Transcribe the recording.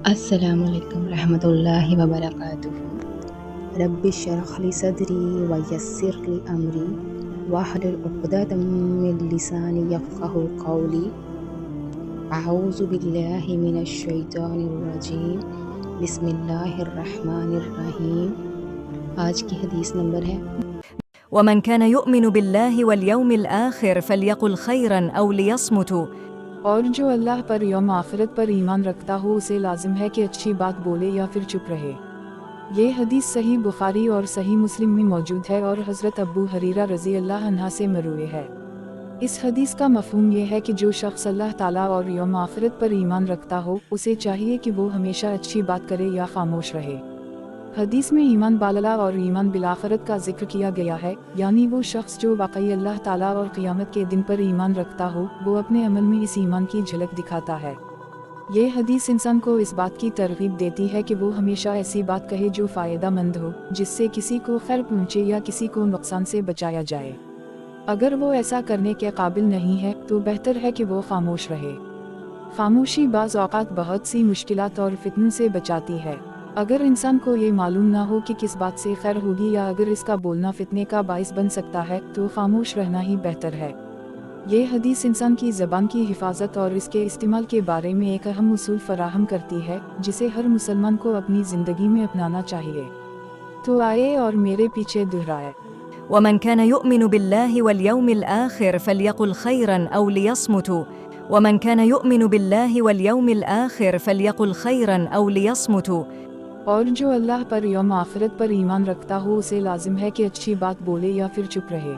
السلام علیکم رحمۃ اللہ وبرکاتہ۔ رب اشرح لی صدری ویسر لی امری واحلل عقدۃ من لسانی یفقہوا قولی۔ اعوذ باللہ من الشیطان الرجیم، بسم اللہ الرحمن الرحیم۔ آج کی حدیث نمبر ہے ومن كان يؤمن بالله واليوم الآخر فليقل خيرا أو ليصمت۔ اور جو اللہ پر یوم آخرت پر ایمان رکھتا ہو اسے لازم ہے کہ اچھی بات بولے یا پھر چپ رہے۔ یہ حدیث صحیح بخاری اور صحیح مسلم میں موجود ہے اور حضرت ابو ہریرہ رضی اللہ عنہ سے مروی ہے۔ اس حدیث کا مفہوم یہ ہے کہ جو شخص اللہ تعالیٰ اور یوم آخرت پر ایمان رکھتا ہو اسے چاہیے کہ وہ ہمیشہ اچھی بات کرے یا خاموش رہے۔ حدیث میں ایمان باللہ اور ایمان بالآخرت کا ذکر کیا گیا ہے، یعنی وہ شخص جو واقعی اللہ تعالیٰ اور قیامت کے دن پر ایمان رکھتا ہو وہ اپنے عمل میں اس ایمان کی جھلک دکھاتا ہے۔ یہ حدیث انسان کو اس بات کی ترغیب دیتی ہے کہ وہ ہمیشہ ایسی بات کہے جو فائدہ مند ہو، جس سے کسی کو خیر پہنچے یا کسی کو نقصان سے بچایا جائے۔ اگر وہ ایسا کرنے کے قابل نہیں ہے تو بہتر ہے کہ وہ خاموش رہے۔ خاموشی بعض اوقات بہت سی مشکلات اور فتنوں سے بچاتی ہے۔ اگر انسان کو یہ معلوم نہ ہو کہ کس بات سے خیر ہوگی یا اگر اس کا بولنا فتنے کا باعث بن سکتا ہے تو خاموش رہنا ہی بہتر ہے۔ یہ حدیث انسان کی زبان کی حفاظت اور اس کے استعمال کے بارے میں ایک اہم اصول فراہم کرتی ہے جسے ہر مسلمان کو اپنی زندگی میں اپنانا چاہیے۔ تو آئے اور میرے پیچھے دہرائے۔ ومن كان يؤمن بالله واليوم الآخر فليقل خيرا أو ليصمت۔ ومن كان يؤمن بالله واليوم الآخر فليقل خيرا أو ليصمت۔ اور جو اللہ پر یوم آخرت پر ایمان رکھتا ہو اسے لازم ہے کہ اچھی بات بولے یا پھر چپ رہے۔